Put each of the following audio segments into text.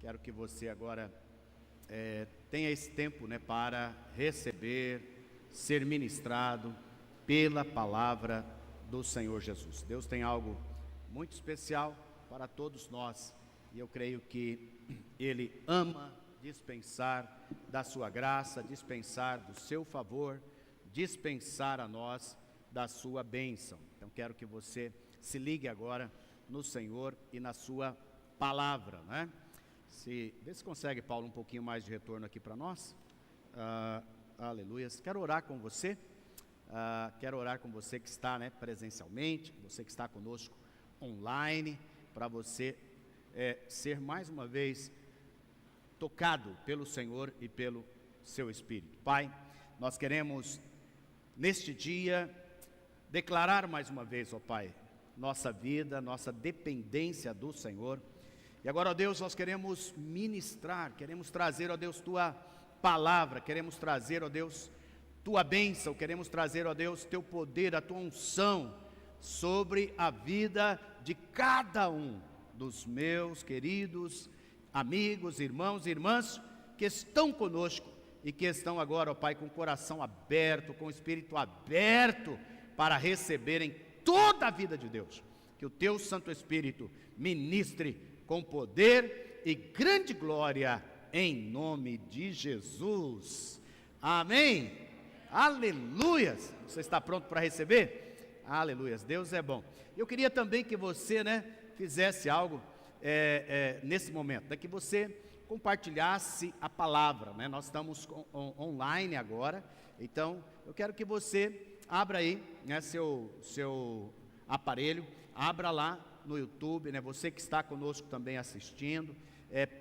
Quero que você agora tenha esse tempo, para receber, ser ministrado pela palavra do Senhor Jesus. Deus tem algo muito especial para todos nós e eu creio que Ele ama dispensar da sua graça, dispensar do seu favor, dispensar a nós da sua bênção. Então quero que você se ligue agora no Senhor e na sua palavra, Vê se consegue, Paulo, um pouquinho mais de retorno aqui para nós. Aleluias. Quero orar com você. Quero orar com você que está presencialmente, você que está conosco online, para você ser mais uma vez tocado pelo Senhor e pelo seu Espírito. Pai, nós queremos neste dia declarar mais uma vez, ó Pai, nossa vida, nossa dependência do Senhor. E agora, ó Deus, nós queremos ministrar, queremos trazer, ó Deus, Tua palavra, queremos trazer, ó Deus, Tua bênção, queremos trazer, ó Deus, Teu poder, a Tua unção sobre a vida de cada um dos meus queridos amigos, irmãos e irmãs que estão conosco e que estão agora, ó Pai, com o coração aberto, com o espírito aberto para receberem toda a vida de Deus. Que o Teu Santo Espírito ministre com poder e grande glória, em nome de Jesus. Amém. Aleluias. Você está pronto para receber? Aleluias. Deus é bom. Eu queria também que você, fizesse algo nesse momento, que você compartilhasse a palavra, Nós estamos online agora, então eu quero que você abra aí, seu aparelho, abra lá no YouTube, você que está conosco também assistindo,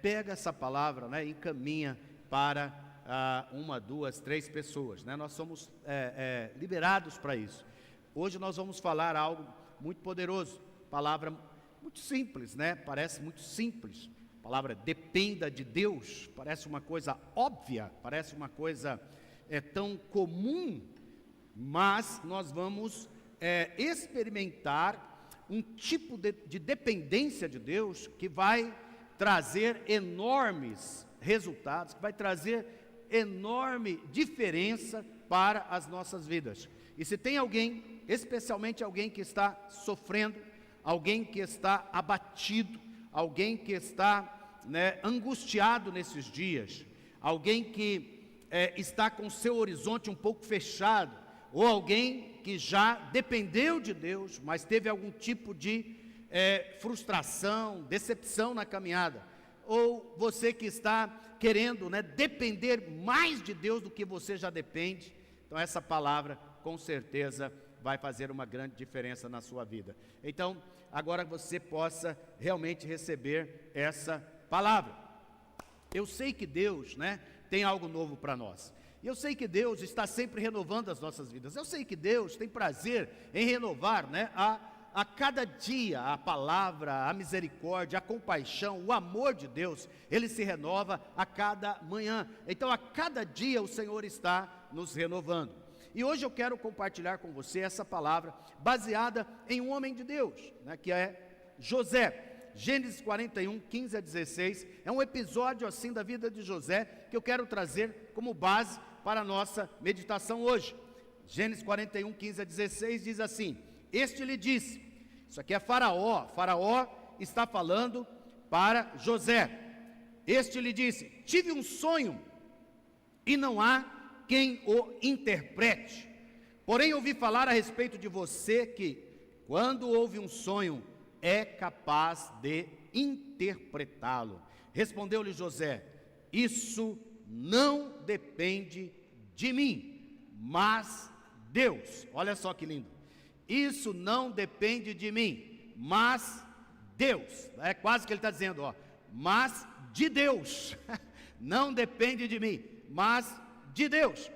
pega essa palavra, e encaminha para uma, duas, três pessoas, Nós somos liberados para isso. Hoje nós vamos falar algo muito poderoso, palavra muito simples, Parece muito simples, a palavra dependa de Deus, parece uma coisa óbvia, parece uma coisa tão comum, mas nós vamos experimentar um tipo de dependência de Deus que vai trazer enormes resultados, que vai trazer enorme diferença para as nossas vidas. E se tem alguém, especialmente alguém que está sofrendo, alguém que está abatido, alguém que está angustiado nesses dias, alguém que está com seu horizonte um pouco fechado, ou alguém que já dependeu de Deus, mas teve algum tipo de frustração, decepção na caminhada, ou você que está querendo depender mais de Deus do que você já depende, então essa palavra com certeza vai fazer uma grande diferença na sua vida. Então, agora você possa realmente receber essa palavra. Eu sei que Deus, tem algo novo para nós. E eu sei que Deus está sempre renovando as nossas vidas. Eu sei que Deus tem prazer em renovar, a cada dia a palavra, a misericórdia, a compaixão, o amor de Deus, Ele se renova a cada manhã. Então a cada dia o Senhor está nos renovando. E hoje eu quero compartilhar com você essa palavra baseada em um homem de Deus, que é José. Gênesis 41, 15 a 16, é um episódio assim da vida de José, que eu quero trazer como base para a nossa meditação hoje. Gênesis 41, 15 a 16 diz assim: este lhe disse, isso aqui é Faraó está falando para José, este lhe disse, tive um sonho e não há quem o interprete, porém ouvi falar a respeito de você que, quando houve um sonho, é capaz de interpretá-lo. Respondeu-lhe José, isso não depende de mim, mas Deus. Olha só que lindo, isso não depende de mim, mas Deus. É quase que ele está dizendo, mas de Deus. Não depende de mim, mas de Deus.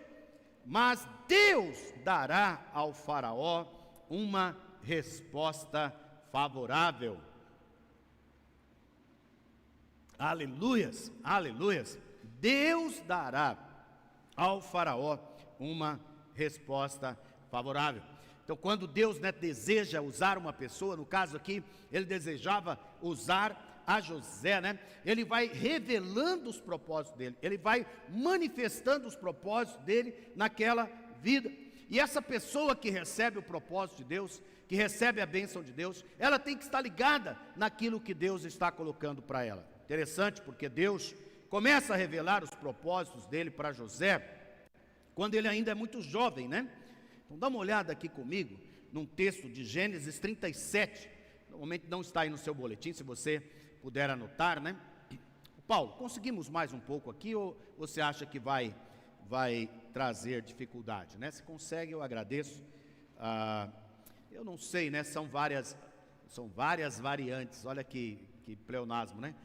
Mas Deus dará ao Faraó uma resposta favorável. Aleluias, aleluias. Deus dará ao Faraó uma resposta favorável. Então, quando Deus deseja usar uma pessoa, no caso aqui, Ele desejava usar a José, né? Ele vai revelando os propósitos dele, ele vai manifestando os propósitos dele naquela vida. E essa pessoa que recebe o propósito de Deus, que recebe a bênção de Deus, ela tem que estar ligada naquilo que Deus está colocando para ela. Interessante, porque Deus começa a revelar os propósitos dele para José quando ele ainda é muito jovem, né? Então dá uma olhada aqui comigo num texto de Gênesis 37. Normalmente não está aí no seu boletim, se você puder anotar, né? Paulo, conseguimos mais um pouco aqui ou você acha que vai trazer dificuldade, né? Se consegue, eu agradeço. Eu não sei, né? São várias variantes. Olha que pleonasmo, né?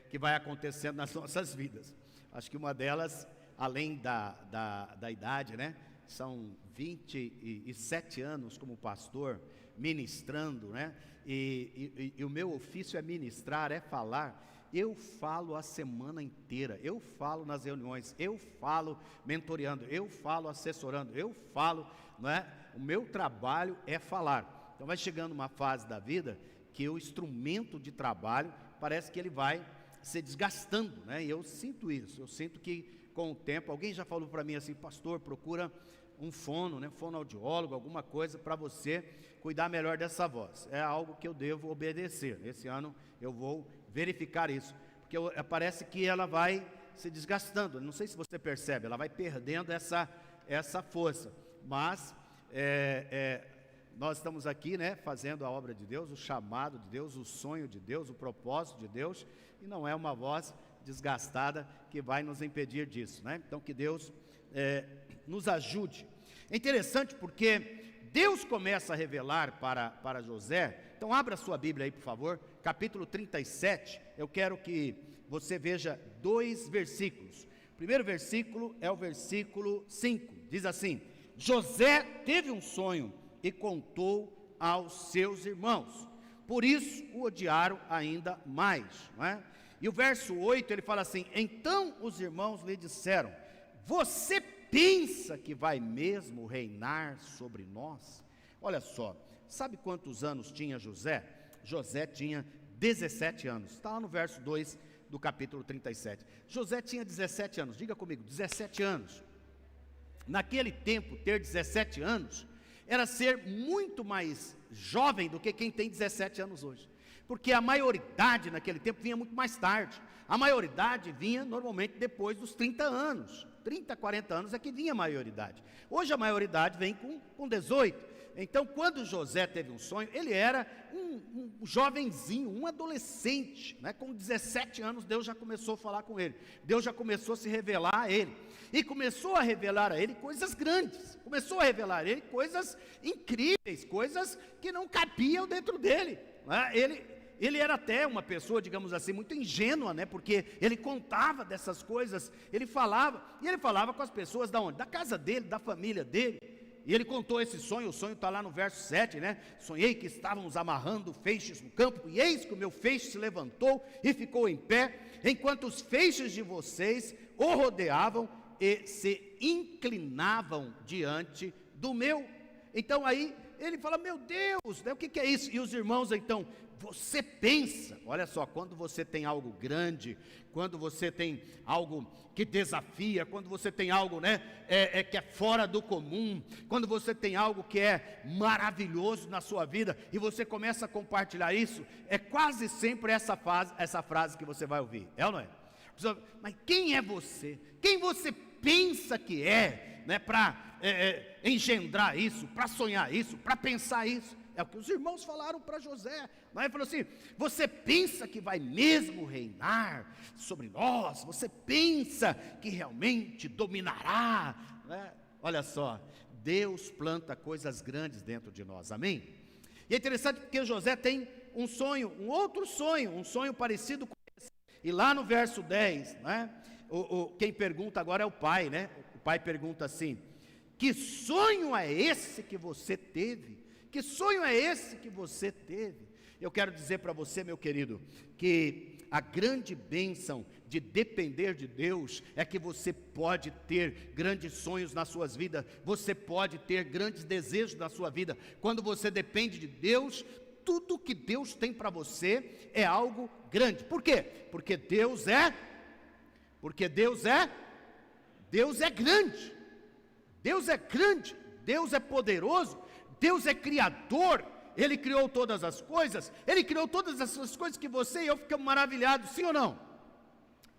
Que vai acontecendo nas nossas vidas. Acho que uma delas, além da idade, né? São 27 anos como pastor, ministrando, né? E o meu ofício é ministrar, é falar. Eu falo a semana inteira, eu falo nas reuniões, eu falo mentoreando, eu falo assessorando, eu falo, não é? O meu trabalho é falar. Então vai chegando uma fase da vida que o instrumento de trabalho parece que ele vai se desgastando, né? E eu sinto isso, eu sinto que com o tempo, alguém já falou para mim assim, pastor, procura um fono, né? Fonoaudiólogo, alguma coisa para você cuidar melhor dessa voz. É algo que eu devo obedecer. Esse ano eu vou verificar isso, porque parece que ela vai se desgastando. Não sei se você percebe, ela vai perdendo essa força, mas nós estamos aqui, né, fazendo a obra de Deus, o chamado de Deus, o sonho de Deus, o propósito de Deus, e não é uma voz desgastada que vai nos impedir disso, né? Então que Deus nos ajude. É interessante porque Deus começa a revelar para José. Então abra sua Bíblia aí, por favor, capítulo 37, eu quero que você veja 2 versículos. O primeiro versículo é o versículo 5, diz assim: José teve um sonho e contou aos seus irmãos, por isso o odiaram ainda mais, não é? E o verso 8, ele fala assim: então os irmãos lhe disseram, você pensa que vai mesmo reinar sobre nós? Olha só, sabe quantos anos tinha José? José tinha 17 anos, está lá no verso 2 do capítulo 37. José tinha 17 anos, diga comigo, 17 anos. Naquele tempo, ter 17 anos era ser muito mais jovem do que quem tem 17 anos hoje, porque a maioridade naquele tempo vinha muito mais tarde. A maioridade vinha normalmente depois dos 30 anos, 30, 40 anos é que vinha a maioridade. Hoje a maioridade vem com 18. Então, quando José teve um sonho, ele era um jovenzinho, um adolescente, né? Com 17 anos, Deus já começou a falar com ele, Deus já começou a se revelar a ele, e começou a revelar a ele coisas grandes, começou a revelar a ele coisas incríveis, coisas que não cabiam dentro dele, né? Ele era até uma pessoa, digamos assim, muito ingênua, né? Porque ele contava dessas coisas, ele falava com as pessoas da onde? Da casa dele, da família dele. E ele contou esse sonho, o sonho está lá no verso 7, né? Sonhei que estávamos amarrando feixes no campo, e eis que o meu feixe se levantou e ficou em pé, enquanto os feixes de vocês o rodeavam e se inclinavam diante do meu. Então aí ele fala, meu Deus, né? O que é isso? E os irmãos então, você pensa, olha só, quando você tem algo grande, quando você tem algo que desafia, quando você tem algo, né, que é fora do comum, quando você tem algo que é maravilhoso na sua vida, e você começa a compartilhar isso, é quase sempre essa frase que você vai ouvir, é ou não é? Mas quem é você? Quem você pensa que é, né, para engendrar isso, para sonhar isso, para pensar isso? É o que os irmãos falaram para José. Ele falou assim, você pensa que vai mesmo reinar sobre nós? Você pensa que realmente dominará? Olha só, Deus planta coisas grandes dentro de nós, amém? E é interessante porque José tem um sonho, um outro sonho, um sonho parecido com esse. E lá no verso 10, né, quem pergunta agora é o pai, né? O pai pergunta assim, que sonho é esse que você teve? Que sonho é esse que você teve? Eu quero dizer para você, meu querido, que a grande bênção de depender de Deus é que você pode ter grandes sonhos nas suas vidas, você pode ter grandes desejos na sua vida. Quando você depende de Deus, tudo que Deus tem para você é algo grande. Por quê? Porque Deus é grande. Deus é grande, Deus é poderoso, Deus é criador. Ele criou todas as coisas, Ele criou todas essas coisas que você e eu ficamos maravilhados, sim ou não?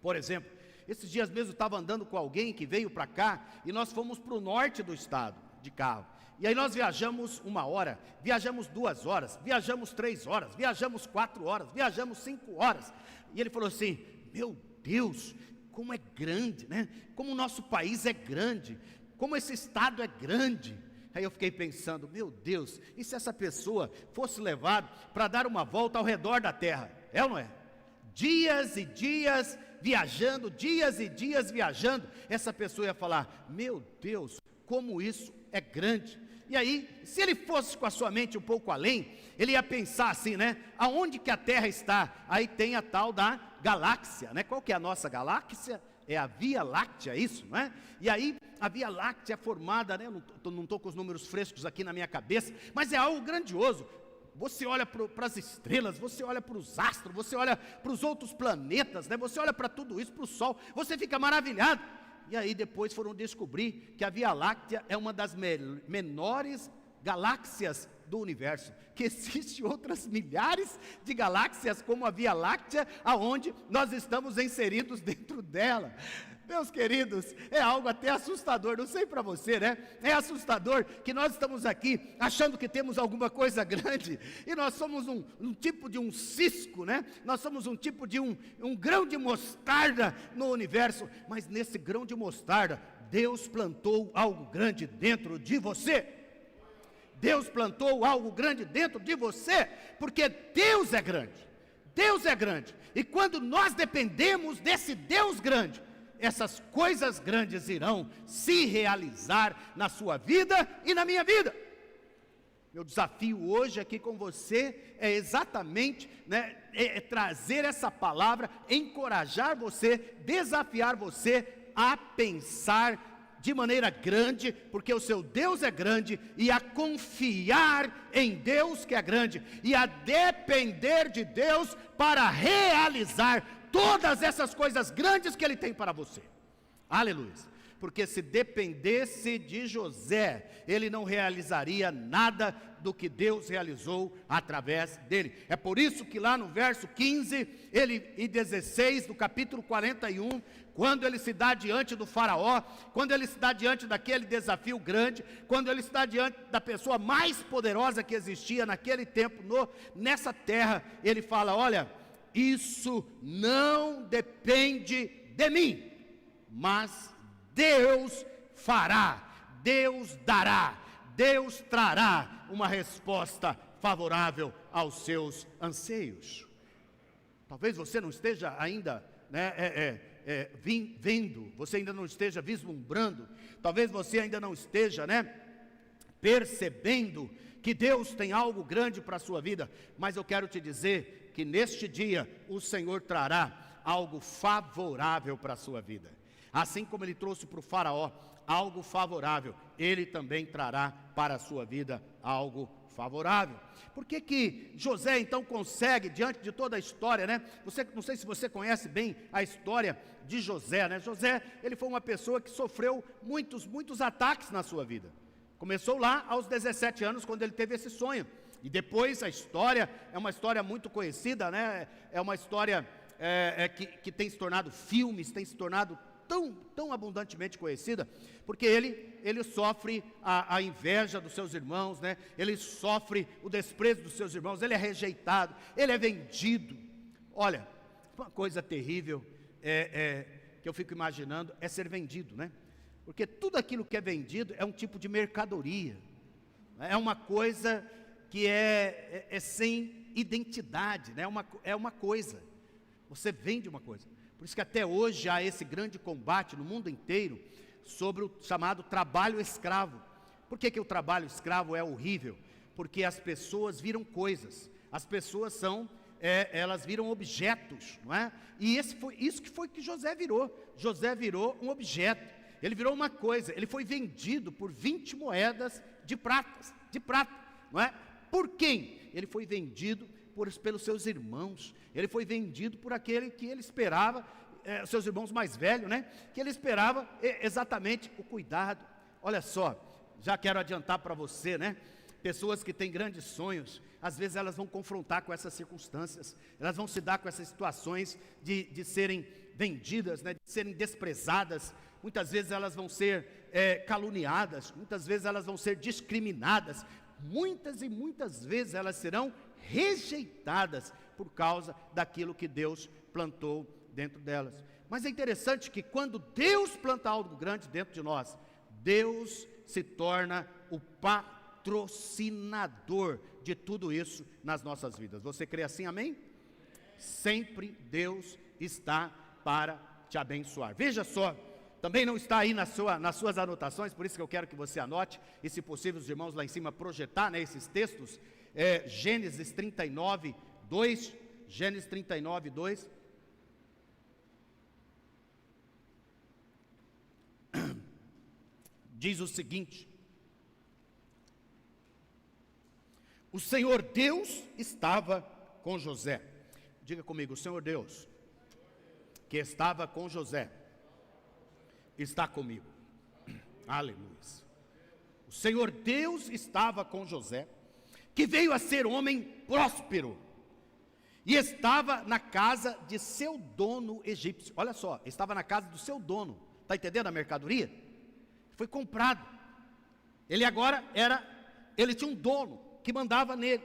Por exemplo, esses dias mesmo eu estava andando com alguém que veio para cá, e nós fomos para o norte do estado, de carro, e aí nós viajamos 1 hora, viajamos 2 horas, viajamos 3 horas, viajamos 4 horas, viajamos 5 horas, e ele falou assim: meu Deus, como é grande, né? Como o nosso país é grande, como esse estado é grande. Aí eu fiquei pensando, meu Deus, e se essa pessoa fosse levada para dar uma volta ao redor da terra? É ou não é? Dias e dias viajando, dias e dias viajando, essa pessoa ia falar: meu Deus, como isso é grande. E aí, se ele fosse com a sua mente um pouco além, ele ia pensar assim, né? Aonde que a Terra está? Aí tem a tal da galáxia, né? Qual que é a nossa galáxia? É a Via Láctea, isso, não é? E aí, a Via Láctea é formada, né? Eu não estou com os números frescos aqui na minha cabeça, mas é algo grandioso. Você olha para as estrelas, você olha para os astros, você olha para os outros planetas, né? Você olha para tudo isso, para o Sol, você fica maravilhado. E aí depois foram descobrir que a Via Láctea é uma das menores galáxias do universo, que existem outras milhares de galáxias como a Via Láctea, aonde nós estamos inseridos dentro dela. Meus queridos, é algo até assustador, não sei para você, né? É assustador que nós estamos aqui achando que temos alguma coisa grande, e nós somos um tipo de um cisco, né? Nós somos um tipo de um grão de mostarda no universo, mas nesse grão de mostarda, Deus plantou algo grande dentro de você. Deus plantou algo grande dentro de você, porque Deus é grande. Deus é grande, e quando nós dependemos desse Deus grande, essas coisas grandes irão se realizar na sua vida e na minha vida. Meu desafio hoje aqui com você é exatamente, né, trazer essa palavra, encorajar você, desafiar você a pensar de maneira grande, porque o seu Deus é grande, e a confiar em Deus que é grande, e a depender de Deus para realizar todas essas coisas grandes que Ele tem para você. Aleluia. Porque se dependesse de José, ele não realizaria nada do que Deus realizou através dele. É por isso que lá no verso 15 e 16 do capítulo 41, quando ele se dá diante do faraó, quando ele se dá diante daquele desafio grande, quando ele está diante da pessoa mais poderosa que existia naquele tempo nessa terra, ele fala: olha, isso não depende de mim, mas Deus fará, Deus dará, Deus trará uma resposta favorável aos seus anseios. Talvez você não esteja ainda, né, vendo, você ainda não esteja vislumbrando, talvez você ainda não esteja, né, percebendo que Deus tem algo grande para a sua vida, mas eu quero te dizer que neste dia o Senhor trará algo favorável para a sua vida. Assim como Ele trouxe para o faraó algo favorável, Ele também trará para a sua vida algo favorável. Por que José então consegue, diante de toda a história, né? Não sei se você conhece bem a história de José, né? José, ele foi uma pessoa que sofreu muitos ataques na sua vida. Começou lá aos 17 anos, quando ele teve esse sonho. E depois a história é uma história muito conhecida, né? É uma história que tem se tornado filmes, tem se tornado tão abundantemente conhecida, porque ele sofre a inveja dos seus irmãos, né? Ele sofre o desprezo dos seus irmãos, ele é rejeitado, ele é vendido. Olha, uma coisa terrível que eu fico imaginando é ser vendido, né? Porque tudo aquilo que é vendido é um tipo de mercadoria, é uma coisa que é sem identidade, né? É uma coisa, você vende uma coisa. Por isso que até hoje há esse grande combate no mundo inteiro sobre o chamado trabalho escravo. Por que o trabalho escravo é horrível? Porque as pessoas viram coisas, as pessoas elas viram objetos, não é? E isso que foi que José virou. José virou um objeto, ele virou uma coisa, ele foi vendido por 20 moedas de prata, não é? Por quem? Ele foi vendido pelos seus irmãos, ele foi vendido por aquele que ele esperava, seus irmãos mais velhos, né? Que ele esperava exatamente o cuidado. Olha só, já quero adiantar para você, né? Pessoas que têm grandes sonhos, às vezes elas vão confrontar com essas circunstâncias, elas vão se dar com essas situações de serem vendidas, né? De serem desprezadas. Muitas vezes elas vão ser caluniadas, muitas vezes elas vão ser discriminadas, muitas e muitas vezes elas serão rejeitadas por causa daquilo que Deus plantou dentro delas. Mas é interessante que quando Deus planta algo grande dentro de nós, Deus se torna o patrocinador de tudo isso nas nossas vidas. Você crê assim, amém? Sempre Deus está para te abençoar. Veja só, também não está aí nas suas anotações, por isso que eu quero que você anote, e se possível os irmãos lá em cima projetar, né, esses textos, Gênesis 39, 2, Gênesis 39, 2, diz o seguinte: o Senhor Deus estava com José. Diga comigo, o Senhor Deus, que estava com José, está comigo. Aleluia. O Senhor Deus estava com José, que veio a ser homem próspero, e estava na casa de seu dono egípcio. Olha só, estava na casa do seu dono. Está entendendo a mercadoria? Foi comprado. Ele tinha um dono que mandava nele.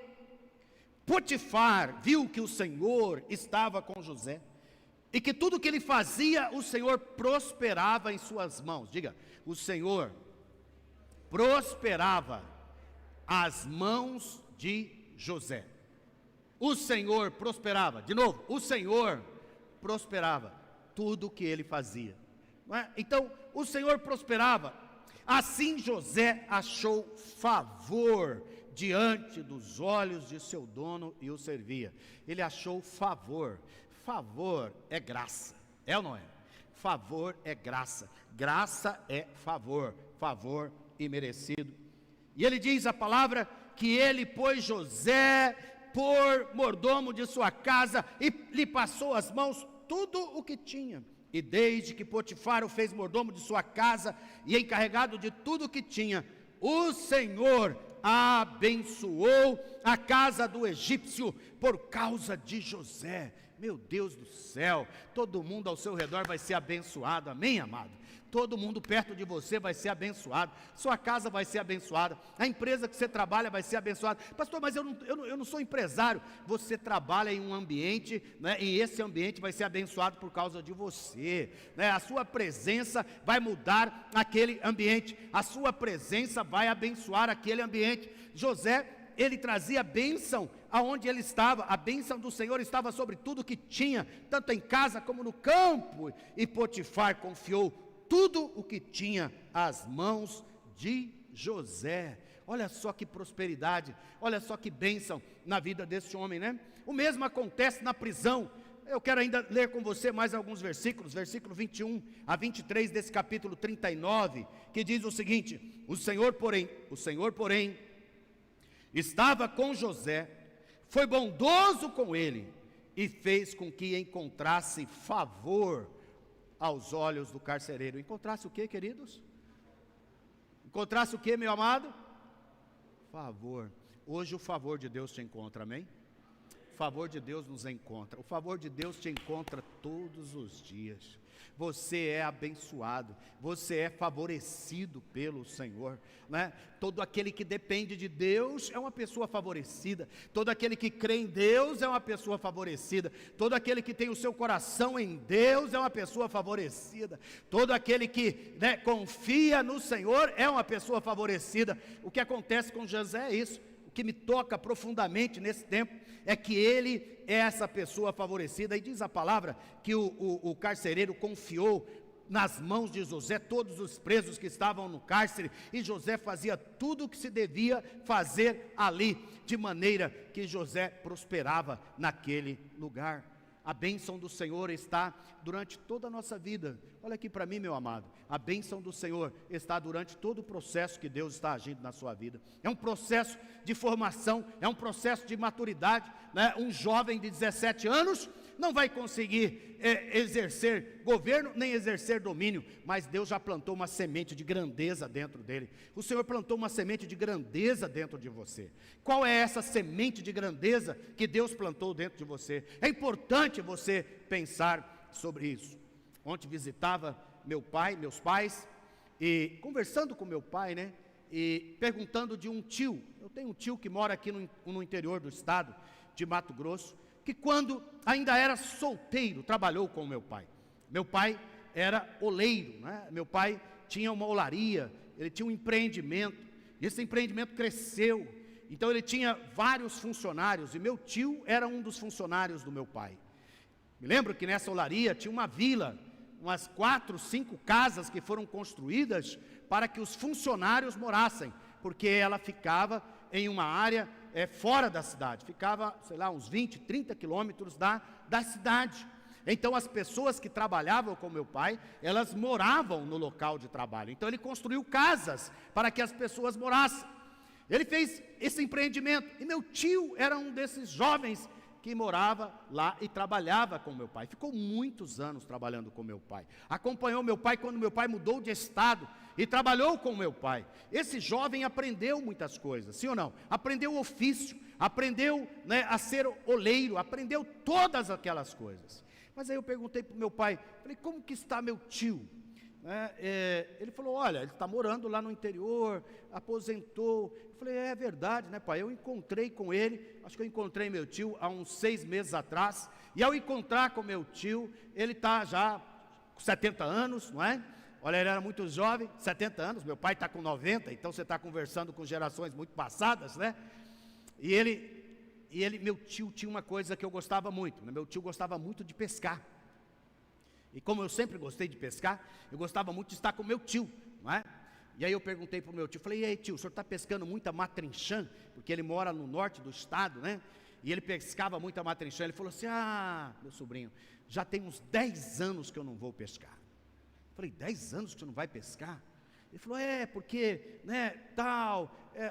Potifar viu que o Senhor estava com José, e que tudo que ele fazia, o Senhor prosperava em suas mãos. Diga, o Senhor prosperava as mãos de José. O Senhor prosperava, de novo, o Senhor prosperava tudo que ele fazia, não é? Então, o Senhor prosperava. Assim José achou favor diante dos olhos de seu dono e o servia. Ele achou favor. Favor é graça, é ou não é? Favor é graça, graça é favor, favor imerecido. E ele diz a palavra que ele pôs José por mordomo de sua casa e lhe passou às mãos tudo o que tinha. E desde que Potifar o fez mordomo de sua casa e encarregado de tudo o que tinha, o Senhor abençoou a casa do egípcio por causa de José. Meu Deus do céu, todo mundo ao seu redor vai ser abençoado, amém, amado? Todo mundo perto de você vai ser abençoado, sua casa vai ser abençoada, a empresa que você trabalha vai ser abençoada. Pastor, mas eu não sou empresário. Você trabalha em um ambiente, né, e esse ambiente vai ser abençoado por causa de você, né? A sua presença vai mudar aquele ambiente, a sua presença vai abençoar aquele ambiente. José, ele trazia bênção aonde ele estava, a bênção do Senhor estava sobre tudo que tinha, tanto em casa como no campo, e Potifar confiou tudo o que tinha às mãos de José. Olha só que prosperidade, olha só que bênção na vida desse homem, né? O mesmo acontece na prisão. Eu quero ainda ler com você mais alguns versículos, versículo 21 a 23 desse capítulo 39, que diz o seguinte: o Senhor, porém, estava com José, foi bondoso com ele, e fez com que encontrasse favor aos olhos do carcereiro. Encontrasse o que, queridos? Encontrasse o que, meu amado? Favor. Hoje o favor de Deus te encontra, amém? O favor de Deus nos encontra. O favor de Deus te encontra todos os dias. Você é abençoado, você é favorecido pelo Senhor, né? Todo aquele que depende de Deus é uma pessoa favorecida, todo aquele que crê em Deus é uma pessoa favorecida, todo aquele que tem o seu coração em Deus é uma pessoa favorecida, todo aquele que, né, confia no Senhor é uma pessoa favorecida. O que acontece com José é isso. O que me toca profundamente nesse tempo é que ele é essa pessoa favorecida, e diz a palavra que o carcereiro confiou nas mãos de José todos os presos que estavam no cárcere, e José fazia tudo o que se devia fazer ali, de maneira que José prosperava naquele lugar. A bênção do Senhor está durante toda a nossa vida. Olha aqui para mim, meu amado. A bênção do Senhor está durante todo o processo que Deus está agindo na sua vida. É um processo de formação, é um processo de maturidade, né? Um jovem de 17 anos não vai conseguir exercer governo, nem exercer domínio, mas Deus já plantou uma semente de grandeza dentro dele. O Senhor plantou uma semente de grandeza dentro de você. Qual é essa semente de grandeza que Deus plantou dentro de você? É importante você pensar sobre isso. Ontem visitava meus pais, e conversando com meu pai, né, e perguntando de um tio. Eu tenho um tio que mora aqui no interior do estado de Mato Grosso, que quando ainda era solteiro, trabalhou com meu pai. Meu pai era oleiro, né? Meu pai tinha uma olaria, ele tinha um empreendimento, e esse empreendimento cresceu, então ele tinha vários funcionários, e meu tio era um dos funcionários do meu pai. Me lembro que nessa olaria tinha uma vila, umas 4, 5 casas que foram construídas para que os funcionários morassem, porque ela ficava em uma área fora da cidade, ficava, sei lá, uns 20, 30 quilômetros da cidade. Então as pessoas que trabalhavam com meu pai, elas moravam no local de trabalho. Então ele construiu casas para que as pessoas morassem. Ele fez esse empreendimento, e meu tio era um desses jovens que morava lá e trabalhava com meu pai. Ficou muitos anos trabalhando com meu pai. Acompanhou meu pai quando meu pai mudou de estado e trabalhou com meu pai. Esse jovem aprendeu muitas coisas, sim ou não? Aprendeu o ofício, aprendeu, né, a ser oleiro, aprendeu todas aquelas coisas. Mas aí eu perguntei para o meu pai, falei, como que está meu tio? Ele falou, olha, ele está morando lá no interior, aposentou. Eu falei, é verdade, né, pai? Eu encontrei com ele, acho que eu encontrei meu tio há uns 6 meses atrás, e ao encontrar com meu tio, ele está já com 70 anos, não é? Olha, ele era muito jovem, 70 anos, meu pai está com 90, então você está conversando com gerações muito passadas, né? E meu tio tinha uma coisa que eu gostava muito, né? Meu tio gostava muito de pescar. E como eu sempre gostei de pescar, eu gostava muito de estar com meu tio, não é? E aí eu perguntei para o meu tio, falei, e aí tio, o senhor está pescando muita matrinchã? Porque ele mora no norte do estado, né? E ele pescava muita matrinchã. Ele falou assim, meu sobrinho, já tem uns 10 anos que eu não vou pescar. Eu falei, 10 anos que você não vai pescar? Ele falou, porque, né,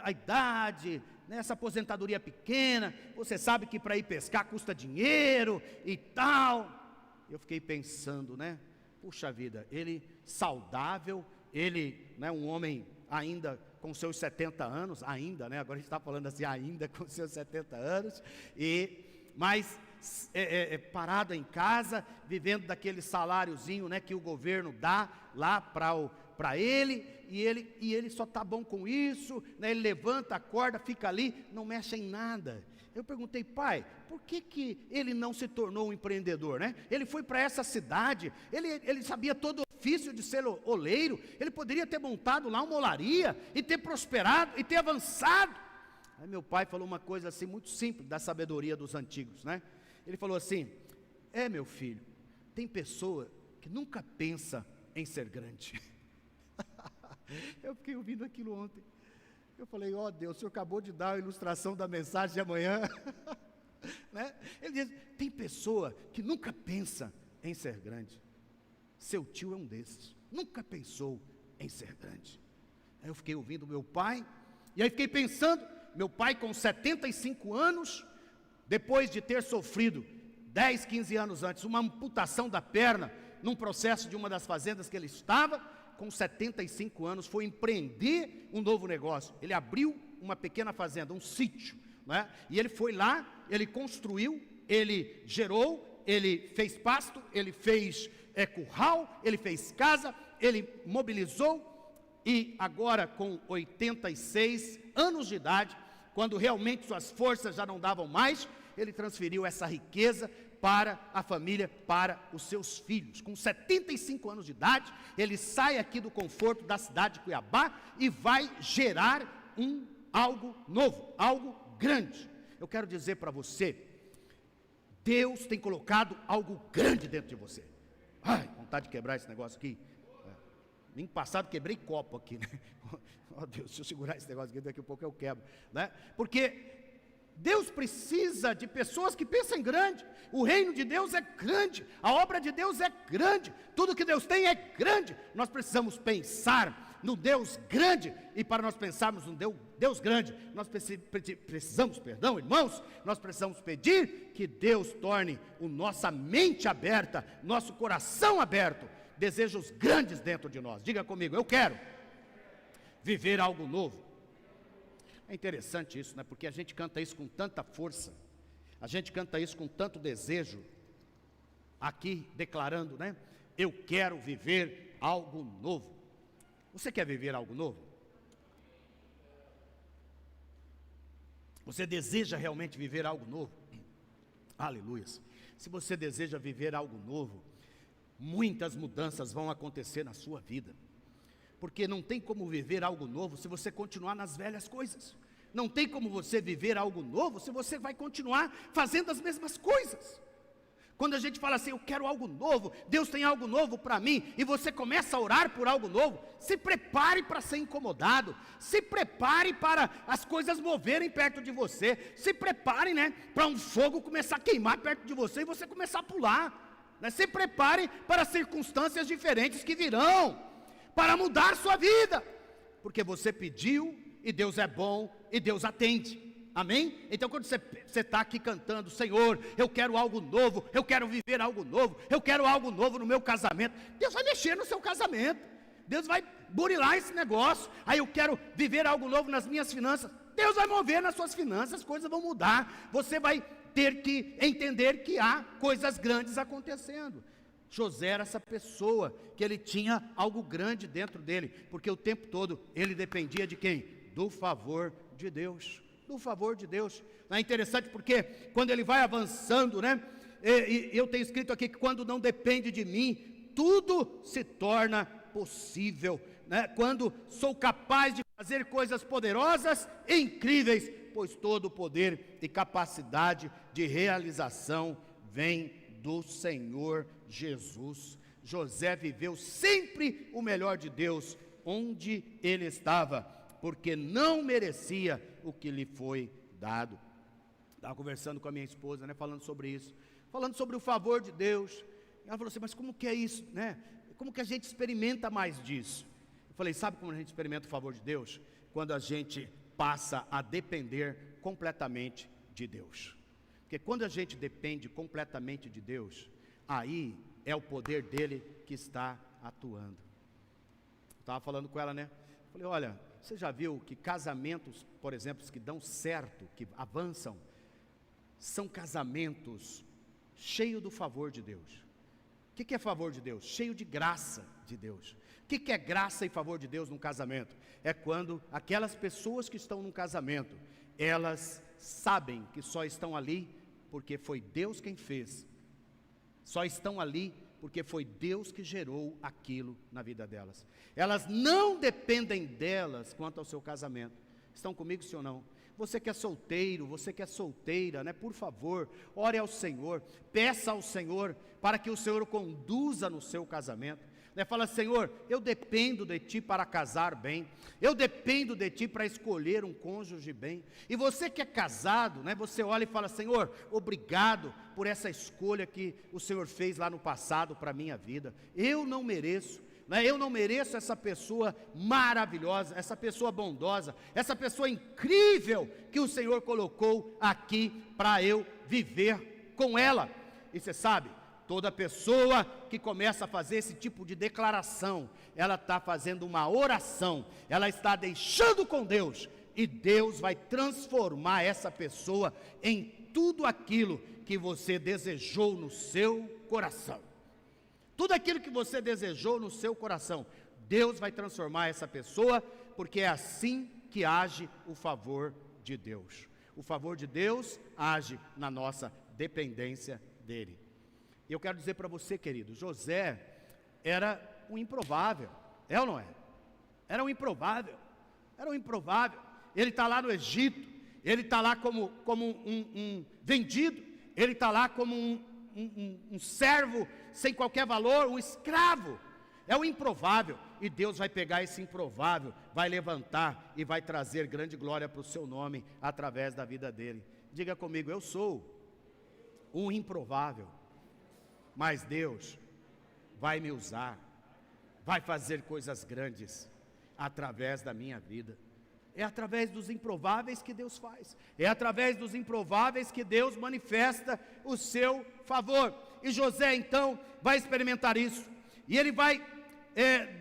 a idade, né, essa aposentadoria pequena, você sabe que para ir pescar custa dinheiro e tal. Eu fiquei pensando, né, puxa vida, ele saudável, ele, né, um homem ainda com seus 70 anos, ainda, né, agora a gente está falando assim, ainda com seus 70 anos, mas parado em casa, vivendo daquele saláriozinho, né, que o governo dá lá para ele, e ele só está bom com isso, né, ele levanta, acorda, fica ali, não mexe em nada. Eu perguntei, pai, por que ele não se tornou um empreendedor, né? Ele foi para essa cidade, ele sabia todo o ofício de ser oleiro, ele poderia ter montado lá uma olaria, e ter prosperado, e ter avançado. Aí meu pai falou uma coisa assim, muito simples, da sabedoria dos antigos, né? Ele falou assim, meu filho, tem pessoa que nunca pensa em ser grande. Eu fiquei ouvindo aquilo ontem. Eu falei, Deus, o senhor acabou de dar a ilustração da mensagem de amanhã. Né? Ele diz, tem pessoa que nunca pensa em ser grande. Seu tio é um desses, nunca pensou em ser grande. Aí eu fiquei ouvindo meu pai, e aí fiquei pensando, meu pai com 75 anos, depois de ter sofrido 10, 15 anos antes, uma amputação da perna, num processo de uma das fazendas que ele estava, com 75 anos, foi empreender um novo negócio. Ele abriu uma pequena fazenda, um sítio, né? E ele foi lá, ele construiu, ele gerou, ele fez pasto, ele fez curral, ele fez casa, ele mobilizou, e agora com 86 anos de idade, quando realmente suas forças já não davam mais, ele transferiu essa riqueza para a família, para os seus filhos. Com 75 anos de idade, ele sai aqui do conforto da cidade de Cuiabá e vai gerar algo novo, algo grande. Eu quero dizer para você, Deus tem colocado algo grande dentro de você. Ai, vontade de quebrar esse negócio aqui. Domingo passado quebrei copo aqui, né? Deus, se eu segurar esse negócio aqui, daqui a pouco eu quebro, né? Porque Deus precisa de pessoas que pensem grande. O reino de Deus é grande, a obra de Deus é grande, tudo que Deus tem é grande. Nós precisamos pensar no Deus grande, e para nós pensarmos no Deus grande, nós precisamos, irmãos, nós precisamos pedir que Deus torne a nossa mente aberta, nosso coração aberto, desejos grandes dentro de nós. Diga comigo, eu quero viver algo novo. É interessante isso, né? Porque a gente canta isso com tanta força, a gente canta isso com tanto desejo, aqui declarando, né? Eu quero viver algo novo. Você quer viver algo novo? Você deseja realmente viver algo novo? Aleluia. Se você deseja viver algo novo, muitas mudanças vão acontecer na sua vida. Porque não tem como viver algo novo se você continuar nas velhas coisas. Não tem como você viver algo novo se você vai continuar fazendo as mesmas coisas. Quando a gente fala assim, eu quero algo novo, Deus tem algo novo para mim, e você começa a orar por algo novo, se prepare para ser incomodado, se prepare para as coisas moverem perto de você, se prepare, né, para um fogo começar a queimar perto de você e você começar a pular, né? Se prepare para circunstâncias diferentes que virão, para mudar sua vida, porque você pediu, e Deus é bom, e Deus atende. Amém? Então quando você está aqui cantando, Senhor, eu quero algo novo, eu quero viver algo novo, eu quero algo novo no meu casamento, Deus vai mexer no seu casamento, Deus vai burilar esse negócio. Aí eu quero viver algo novo nas minhas finanças, Deus vai mover nas suas finanças, as coisas vão mudar, você vai ter que entender que há coisas grandes acontecendo. José era essa pessoa, que ele tinha algo grande dentro dele, porque o tempo todo ele dependia de quem? Do favor de Deus. Do favor de Deus. É interessante porque quando ele vai avançando, né? Eu tenho escrito aqui que quando não depende de mim, tudo se torna possível, né? Quando sou capaz de fazer coisas poderosas e incríveis, pois todo o poder e capacidade de realização vem do Senhor Jesus. José viveu sempre o melhor de Deus onde ele estava, porque não merecia o que lhe foi dado. Estava conversando com a minha esposa, né, falando sobre isso, falando sobre o favor de Deus. Ela falou assim, mas como que é isso, né? Como que a gente experimenta mais disso? Eu falei, sabe como a gente experimenta o favor de Deus? Quando a gente passa a depender completamente de Deus. Porque quando a gente depende completamente de Deus, aí é o poder dele que está atuando. Estava falando com ela, né? Falei, olha, você já viu que casamentos, por exemplo, que dão certo, que avançam, são casamentos cheios do favor de Deus. O que é favor de Deus? Cheio de graça de Deus. O que é graça e favor de Deus num casamento? É quando aquelas pessoas que estão num casamento, elas sabem que só estão ali porque foi Deus quem fez. Só estão ali porque foi Deus que gerou aquilo na vida delas. Elas não dependem delas quanto ao seu casamento. Estão comigo, sim ou não? Você que é solteiro, você que é solteira, né? Por favor, ore ao Senhor, peça ao Senhor, para que o Senhor o conduza no seu casamento. Né? Fala, Senhor, eu dependo de Ti para casar bem, eu dependo de Ti para escolher um cônjuge bem. E você que é casado, né? Você olha e fala, Senhor, obrigado por essa escolha que o Senhor fez lá no passado para a minha vida. Eu não mereço, né? Eu não mereço essa pessoa maravilhosa, essa pessoa bondosa, essa pessoa incrível que o Senhor colocou aqui para eu viver com ela. E você sabe, toda pessoa que começa a fazer esse tipo de declaração, ela está fazendo uma oração, ela está deixando com Deus, e Deus vai transformar essa pessoa em tudo aquilo que você desejou no seu coração. Tudo aquilo que você desejou no seu coração, Deus vai transformar essa pessoa, porque é assim que age o favor de Deus. O favor de Deus age na nossa dependência dele. E eu quero dizer para você, querido, José era um improvável, é ou não é? Era um improvável, ele está lá no Egito, ele está lá como um vendido, ele está lá como um servo sem qualquer valor, um escravo, é um improvável, e Deus vai pegar esse improvável, vai levantar e vai trazer grande glória para o seu nome, através da vida dele. Diga comigo, eu sou um improvável, mas Deus vai me usar, vai fazer coisas grandes através da minha vida. É através dos improváveis que Deus faz, é através dos improváveis que Deus manifesta o seu favor. E José então vai experimentar isso, e ele vai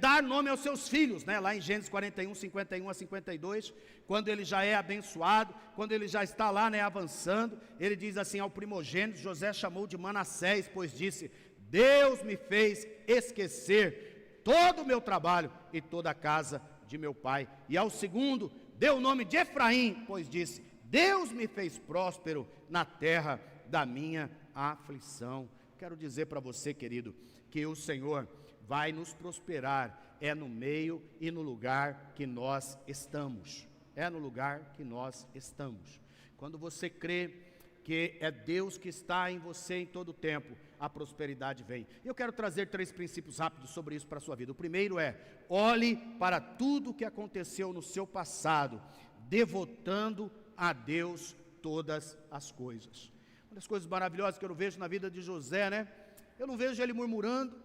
dar nome aos seus filhos, né? Lá em Gênesis 41, 51 a 52, quando ele já é abençoado, quando ele já está lá, né, avançando, ele diz assim: ao primogênito José chamou de Manassés, pois disse: Deus me fez esquecer todo o meu trabalho e toda a casa de meu pai. E ao segundo deu o nome de Efraim, pois disse: Deus me fez próspero na terra da minha aflição. Quero dizer para você, querido, que o Senhor vai nos prosperar, é no meio e no lugar que nós estamos, é no lugar que nós estamos. Quando você crê que é Deus que está em você em todo o tempo, a prosperidade vem. Eu quero trazer 3 princípios rápidos sobre isso para a sua vida. O primeiro é: olhe para tudo o que aconteceu no seu passado, devotando a Deus todas as coisas. Uma das coisas maravilhosas que eu vejo na vida de José, né? Eu não vejo ele murmurando,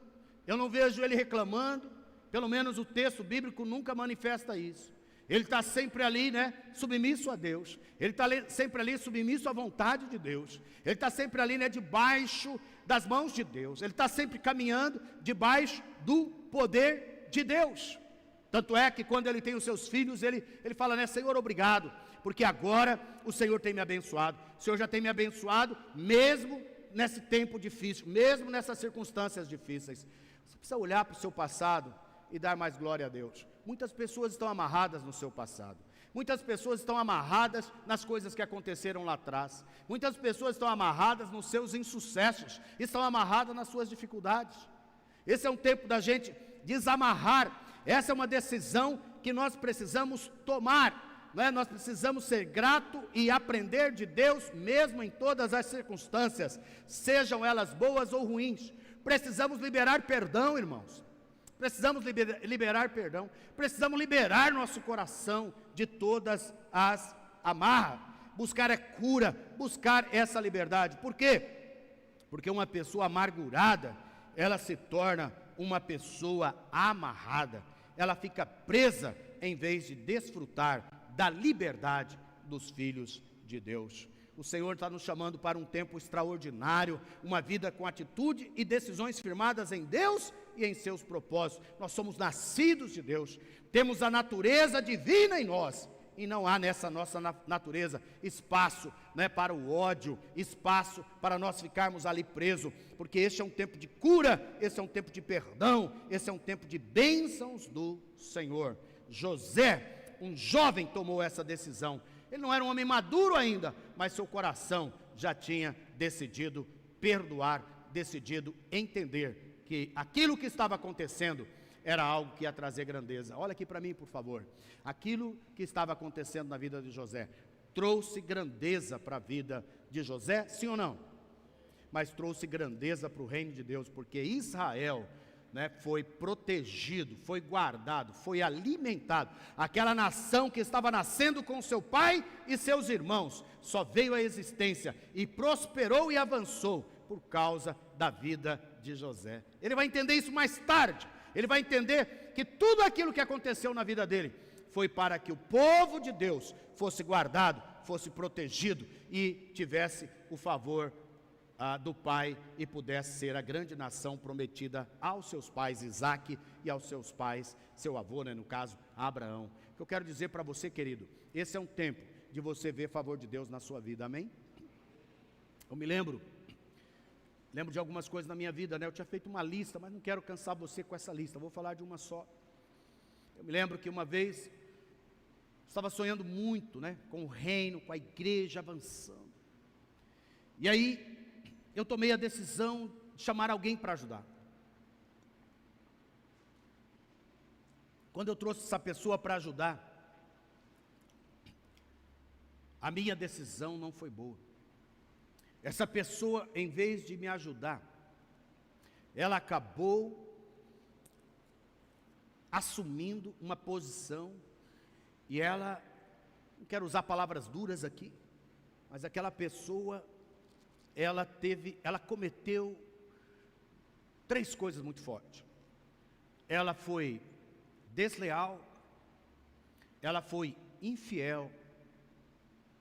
eu não vejo ele reclamando, pelo menos o texto bíblico nunca manifesta isso. Ele está sempre ali, né, submisso a Deus, ele está sempre ali submisso à vontade de Deus, ele está sempre ali, né, debaixo das mãos de Deus, ele está sempre caminhando debaixo do poder de Deus. Tanto é que quando ele tem os seus filhos, ele fala, né: Senhor, obrigado, porque agora o Senhor tem me abençoado. O Senhor já tem me abençoado, mesmo nesse tempo difícil, mesmo nessas circunstâncias difíceis. Você precisa olhar para o seu passado e dar mais glória a Deus. Muitas pessoas estão amarradas no seu passado, muitas pessoas estão amarradas nas coisas que aconteceram lá atrás, muitas pessoas estão amarradas nos seus insucessos, estão amarradas nas suas dificuldades. Esse é um tempo da gente desamarrar. Essa é uma decisão que nós precisamos tomar, não é? Nós precisamos ser grato e aprender de Deus, mesmo em todas as circunstâncias, sejam elas boas ou ruins. Precisamos liberar perdão, irmãos. Precisamos liberar perdão. Precisamos liberar nosso coração de todas as amarras. Buscar cura, buscar essa liberdade. Por quê? Porque uma pessoa amargurada, ela se torna uma pessoa amarrada. Ela fica presa em vez de desfrutar da liberdade dos filhos de Deus. O Senhor está nos chamando para um tempo extraordinário, uma vida com atitude e decisões firmadas em Deus e em seus propósitos. Nós somos nascidos de Deus, temos a natureza divina em nós, e não há nessa nossa natureza espaço, né, para o ódio, espaço para nós ficarmos ali presos, porque este é um tempo de cura, esse é um tempo de perdão, esse é um tempo de bênçãos do Senhor. José, um jovem, tomou essa decisão. Ele não era um homem maduro ainda, mas seu coração já tinha decidido perdoar, decidido entender que aquilo que estava acontecendo era algo que ia trazer grandeza. Olha aqui para mim, por favor. Aquilo que estava acontecendo na vida de José trouxe grandeza para a vida de José, sim ou não? Mas trouxe grandeza para o reino de Deus, porque Israel, né, foi protegido, foi guardado, foi alimentado. Aquela nação que estava nascendo com seu pai e seus irmãos só veio à existência e prosperou e avançou por causa da vida de José. Ele vai entender isso mais tarde. Ele vai entender que tudo aquilo que aconteceu na vida dele foi para que o povo de Deus fosse guardado, fosse protegido e tivesse o favor do pai e pudesse ser a grande nação prometida aos seus pais Isaque e aos seus pais, seu avô, né, no caso Abraão. O que eu quero dizer para você, querido, esse é um tempo de você ver favor de Deus na sua vida, amém? Eu me lembro de algumas coisas na minha vida, né? Eu tinha feito uma lista, mas não quero cansar você com essa lista, vou falar de uma só. Eu me lembro que uma vez estava sonhando muito, né, com o reino, com a igreja avançando, e aí eu tomei a decisão de chamar alguém para ajudar. Quando eu trouxe essa pessoa para ajudar, a minha decisão não foi boa. Essa pessoa, em vez de me ajudar, ela acabou assumindo uma posição, e ela, não quero usar palavras duras aqui, Mas aquela pessoa, ela cometeu 3 coisas muito fortes. Ela foi desleal, ela foi infiel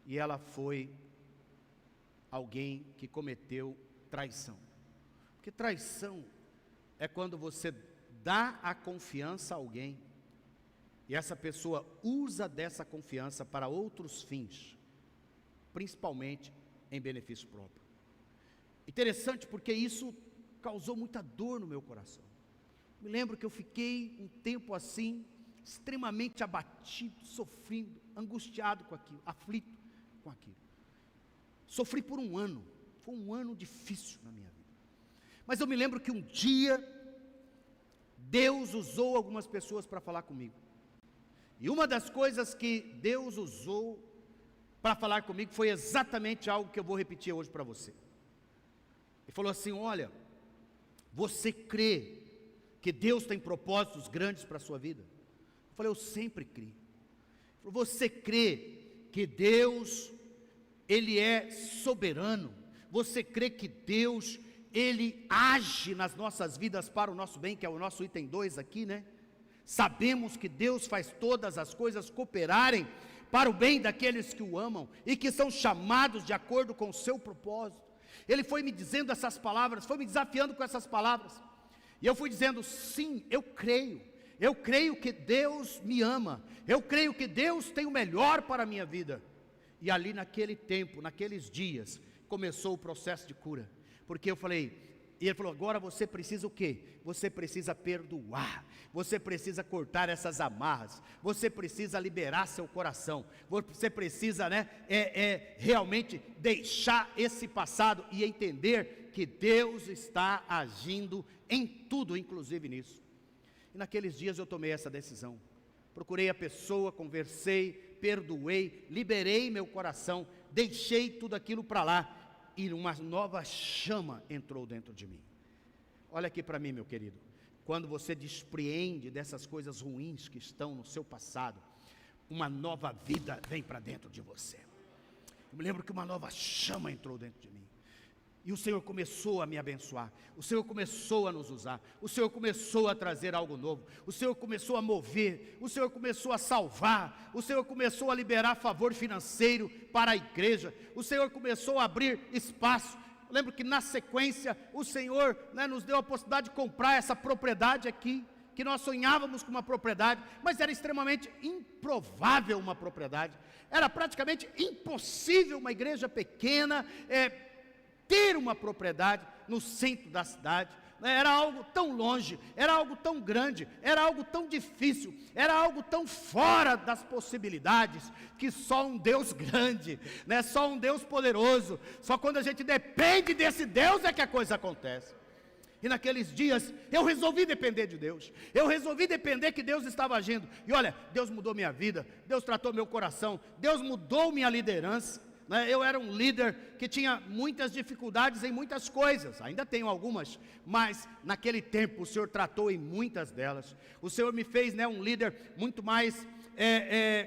e ela foi alguém que cometeu traição. Porque traição é quando você dá a confiança a alguém e essa pessoa usa dessa confiança para outros fins, principalmente em benefício próprio. Interessante porque isso causou muita dor no meu coração. Me lembro que eu fiquei um tempo assim, extremamente abatido, sofrendo, angustiado com aquilo, aflito com aquilo. Sofri por um ano, foi um ano difícil na minha vida. Mas eu me lembro que um dia, Deus usou algumas pessoas para falar comigo. E uma das coisas que Deus usou para falar comigo foi exatamente algo que eu vou repetir hoje para você. Ele falou assim: olha, você crê que Deus tem propósitos grandes para a sua vida? Eu falei: eu sempre criei. Ele falou: você crê que Deus, Ele é soberano? Você crê que Deus, Ele age nas nossas vidas para o nosso bem, que é o nosso item 2 aqui, né? Sabemos que Deus faz todas as coisas cooperarem para o bem daqueles que o amam e que são chamados de acordo com o seu propósito. Ele foi me dizendo essas palavras, foi me desafiando com essas palavras, e eu fui dizendo: sim, eu creio que Deus me ama, eu creio que Deus tem o melhor para a minha vida. E ali naquele tempo, naqueles dias, começou o processo de cura, porque eu falei, e ele falou: agora você precisa o quê? Você precisa perdoar, você precisa cortar essas amarras, você precisa liberar seu coração, você precisa, realmente deixar esse passado e entender que Deus está agindo em tudo, inclusive nisso. E naqueles dias eu tomei essa decisão, procurei a pessoa, conversei, perdoei, liberei meu coração, deixei tudo aquilo para lá, e uma nova chama entrou dentro de mim. Olha aqui para mim, meu querido, quando você despreende dessas coisas ruins que estão no seu passado, uma nova vida vem para dentro de você. Eu me lembro que uma nova chama entrou dentro de mim, e o Senhor começou a me abençoar, o Senhor começou a nos usar, o Senhor começou a trazer algo novo, o Senhor começou a mover, o Senhor começou a salvar, o Senhor começou a liberar favor financeiro para a igreja, o Senhor começou a abrir espaço. Eu lembro que na sequência o Senhor, nos deu a possibilidade de comprar essa propriedade aqui, que nós sonhávamos com uma propriedade, mas era extremamente improvável uma propriedade, era praticamente impossível uma igreja pequena ter uma propriedade no centro da cidade. Era algo tão longe, era algo tão grande, era algo tão difícil, era algo tão fora das possibilidades, que só um Deus grande, só um Deus poderoso, só quando a gente depende desse Deus é que a coisa acontece. E naqueles dias eu resolvi depender de Deus, eu resolvi depender que Deus estava agindo, e olha, Deus mudou minha vida, Deus tratou meu coração, Deus mudou minha liderança. Eu era um líder que tinha muitas dificuldades em muitas coisas, ainda tenho algumas, mas naquele tempo o Senhor tratou em muitas delas. O Senhor me fez um líder muito mais,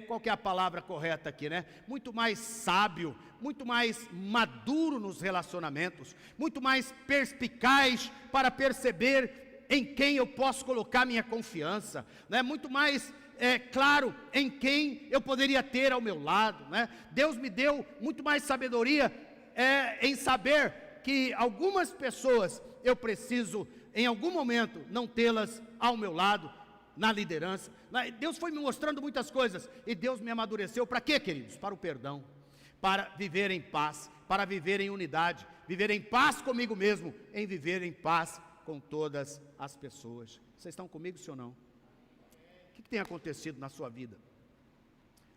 qual que é a palavra correta aqui, muito mais sábio, muito mais maduro nos relacionamentos, muito mais perspicaz para perceber em quem eu posso colocar minha confiança, muito mais claro em quem eu poderia ter ao meu lado, Deus me deu muito mais sabedoria em saber que algumas pessoas eu preciso em algum momento não tê-las ao meu lado na liderança. Deus foi me mostrando muitas coisas, e Deus me amadureceu para quê, queridos? Para o perdão, para viver em paz, para viver em unidade, viver em paz comigo mesmo, em viver em paz com todas as pessoas. Vocês estão comigo, sim ou não? O que tem acontecido na sua vida?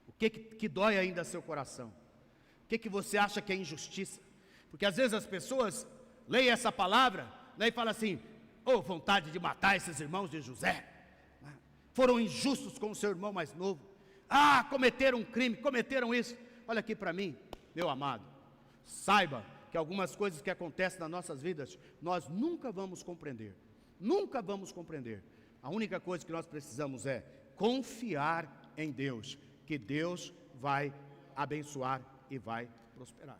O que dói ainda seu coração? O que você acha que é injustiça? Porque às vezes as pessoas leem essa palavra, e falam assim: vontade de matar esses irmãos de José, foram injustos com o seu irmão mais novo, cometeram um crime, cometeram isso. Olha aqui para mim, meu amado, saiba que algumas coisas que acontecem nas nossas vidas, nós nunca vamos compreender, A única coisa que nós precisamos é confiar em Deus, que Deus vai abençoar e vai prosperar.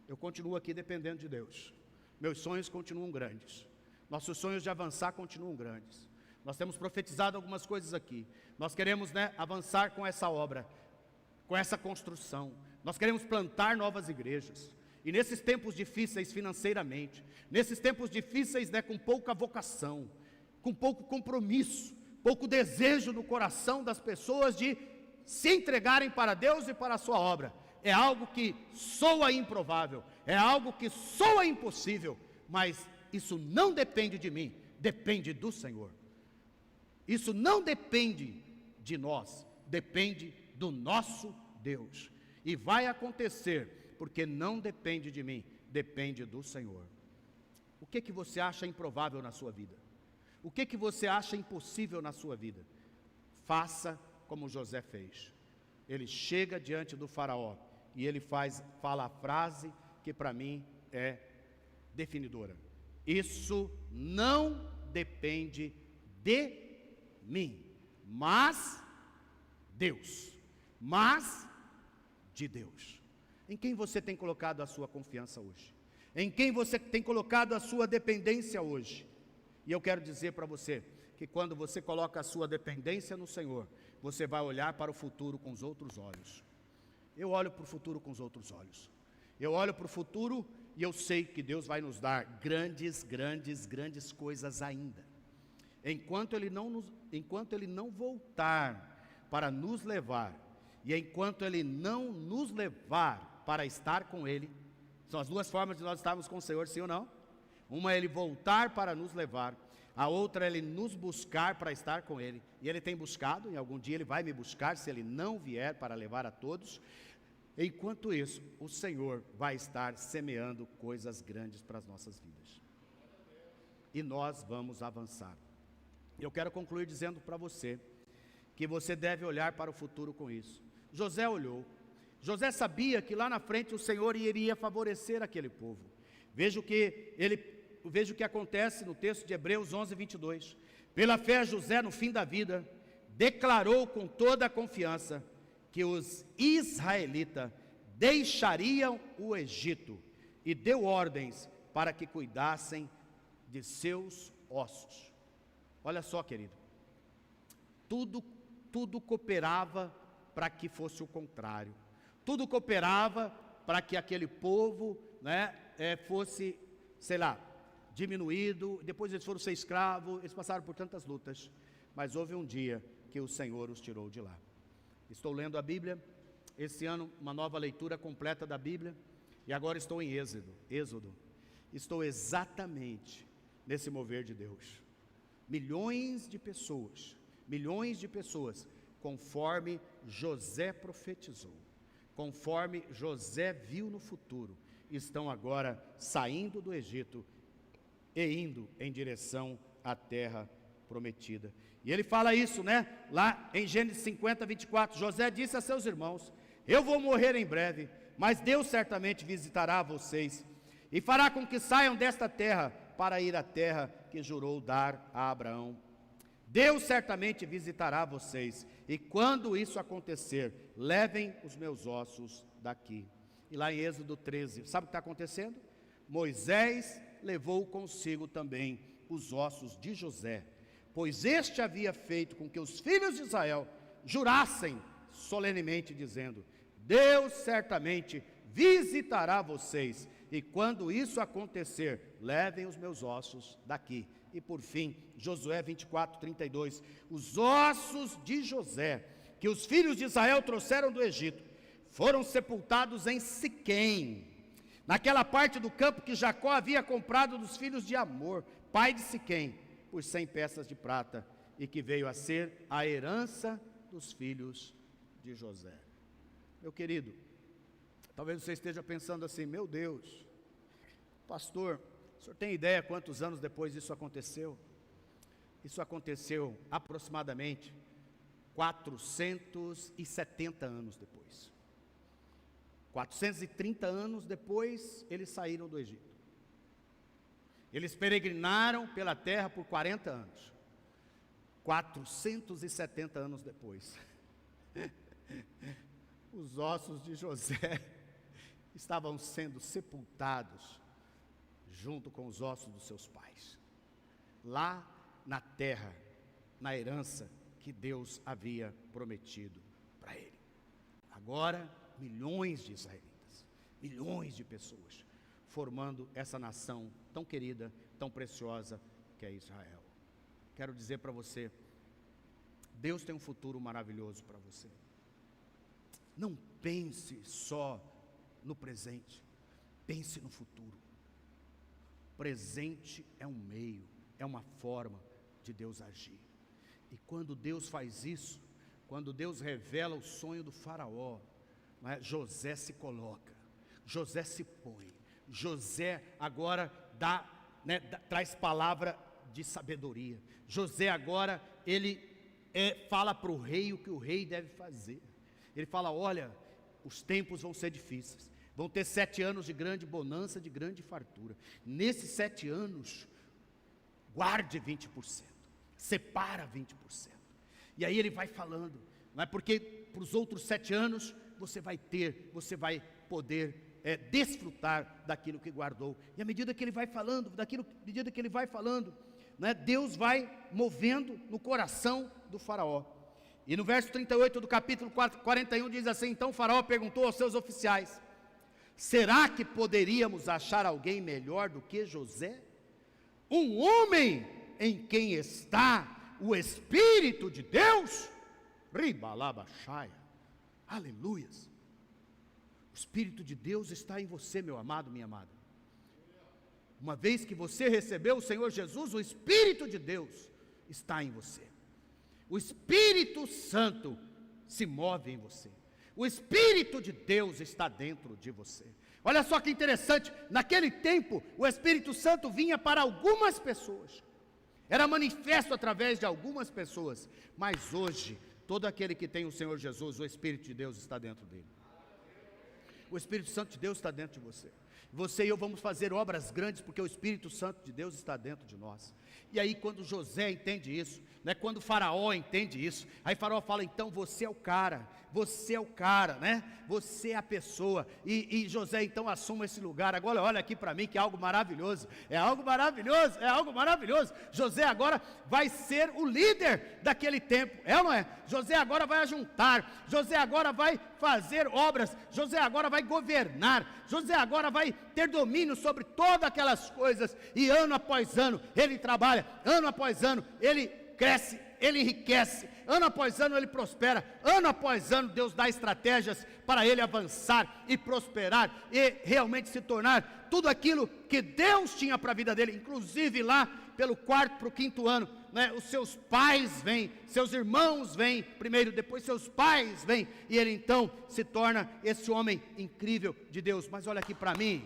Eu continuo aqui dependendo de Deus. Meus sonhos continuam grandes. Nossos sonhos de avançar continuam grandes. Nós temos profetizado algumas coisas aqui. Nós queremos, avançar com essa obra, com essa construção. Nós queremos plantar novas igrejas. E nesses tempos difíceis financeiramente, nesses tempos difíceis, com pouca vocação, com pouco compromisso, pouco desejo no coração das pessoas de se entregarem para Deus e para a sua obra, é algo que soa improvável, é algo que soa impossível, mas isso não depende de mim, depende do Senhor. Isso não depende de nós, depende do nosso Deus. E vai acontecer, porque não depende de mim, depende do Senhor. O que você acha improvável na sua vida? O que você acha impossível na sua vida? Faça como José fez. Ele chega diante do faraó e ele fala a frase que para mim é definidora: isso não depende de mim, mas Deus, mas de Deus. Em quem você tem colocado a sua confiança hoje? Em quem você tem colocado a sua dependência hoje? E eu quero dizer para você que quando você coloca a sua dependência no Senhor, você vai olhar para o futuro com os outros olhos. Eu olho para o futuro com os outros olhos. Eu olho para o futuro e eu sei que Deus vai nos dar grandes coisas ainda. Enquanto Ele não voltar para nos levar, e enquanto Ele não nos levar para estar com Ele, são as duas formas de nós estarmos com o Senhor, sim ou não? Uma é Ele voltar para nos levar, a outra é Ele nos buscar para estar com Ele, e Ele tem buscado, e algum dia Ele vai me buscar, se Ele não vier para levar a todos. Enquanto isso, o Senhor vai estar semeando coisas grandes para as nossas vidas, e nós vamos avançar. Eu quero concluir dizendo para você, que você deve olhar para o futuro com isso. José olhou, José sabia que lá na frente o Senhor iria favorecer aquele povo. Veja o que acontece no texto de Hebreus 11, 22. Pela fé José, no fim da vida, declarou com toda a confiança que os israelitas deixariam o Egito e deu ordens para que cuidassem de seus ossos. Olha só, querido, tudo cooperava para que fosse o contrário. Tudo cooperava para que aquele povo, fosse, diminuído. Depois eles foram ser escravos, eles passaram por tantas lutas, mas houve um dia que o Senhor os tirou de lá. Estou lendo a Bíblia, esse ano uma nova leitura completa da Bíblia, e agora estou em Êxodo. Estou exatamente nesse mover de Deus. Milhões de pessoas, conforme José profetizou, conforme José viu no futuro, estão agora saindo do Egito e indo em direção à terra prometida. E ele fala isso, lá em Gênesis 50, 24, José disse a seus irmãos: eu vou morrer em breve, mas Deus certamente visitará vocês, e fará com que saiam desta terra, para ir à terra que jurou dar a Abraão. Deus certamente visitará vocês, e quando isso acontecer, levem os meus ossos daqui. E lá em Êxodo 13, sabe o que está acontecendo? Moisés levou consigo também os ossos de José, pois este havia feito com que os filhos de Israel jurassem solenemente, dizendo: Deus certamente visitará vocês, e quando isso acontecer, levem os meus ossos daqui. E por fim, Josué 24, 32, os ossos de José, que os filhos de Israel trouxeram do Egito, foram sepultados em Siquém, naquela parte do campo que Jacó havia comprado dos filhos de Amor, pai de Siquém, por 100 peças de prata, e que veio a ser a herança dos filhos de José. Meu querido, talvez você esteja pensando assim: meu Deus, pastor, o senhor tem ideia quantos anos depois isso aconteceu? Isso aconteceu aproximadamente 470 anos depois. 430 anos depois, eles saíram do Egito. Eles peregrinaram pela terra por 40 anos. 470 anos depois, os ossos de José estavam sendo sepultados junto com os ossos dos seus pais, lá na terra, na herança que Deus havia prometido para ele. Agora, milhões de israelitas, milhões de pessoas, formando essa nação tão querida, tão preciosa que é Israel. Quero dizer para você, Deus tem um futuro maravilhoso para você. Não pense só no presente, pense no futuro. Presente é um meio, é uma forma de Deus agir. E quando Deus faz isso, quando Deus revela o sonho do faraó, José se coloca, José se põe, José agora traz palavra de sabedoria. José agora, ele fala para o rei o que o rei deve fazer. Ele fala, olha, os tempos vão ser difíceis, vão ter 7 anos de grande bonança, de grande fartura. Nesses 7 anos, guarde 20%, separa 20%. E aí ele vai falando, não é porque para os outros 7 anos, você vai poder desfrutar daquilo que guardou. E à medida que ele vai falando, Deus vai movendo no coração do faraó. E no verso 38 do capítulo 41 diz assim, então o faraó perguntou aos seus oficiais, será que poderíamos achar alguém melhor do que José? Um homem em quem está o Espírito de Deus? Ribalabachaya, aleluias. O Espírito de Deus está em você, meu amado, minha amada. Uma vez que você recebeu o Senhor Jesus, o Espírito de Deus está em você. O Espírito Santo se move em você. O Espírito de Deus está dentro de você. Olha só que interessante, naquele tempo o Espírito Santo vinha para algumas pessoas, era manifesto através de algumas pessoas, mas hoje, todo aquele que tem o Senhor Jesus, o Espírito de Deus está dentro dele. O Espírito Santo de Deus está dentro de você. Você e eu vamos fazer obras grandes, porque o Espírito Santo de Deus está dentro de nós. E aí quando José entende isso, quando o faraó entende isso, aí o faraó fala, então você é o cara, você é a pessoa, e José então assuma esse lugar. Agora olha aqui para mim que é algo maravilhoso, José agora vai ser o líder daquele tempo, é ou não é? José agora vai ajuntar, José agora vai fazer obras, José agora vai governar, José agora vai ter domínio sobre todas aquelas coisas, e ano após ano ele trabalha, ano após ano ele cresce, ele enriquece, ano após ano ele prospera, ano após ano Deus dá estratégias para ele avançar e prosperar e realmente se tornar tudo aquilo que Deus tinha para a vida dele. Inclusive lá pelo 4º para o 5º ano, os seus pais vêm, seus irmãos vêm primeiro, depois seus pais vêm, e ele então se torna esse homem incrível de Deus. Mas olha aqui para mim,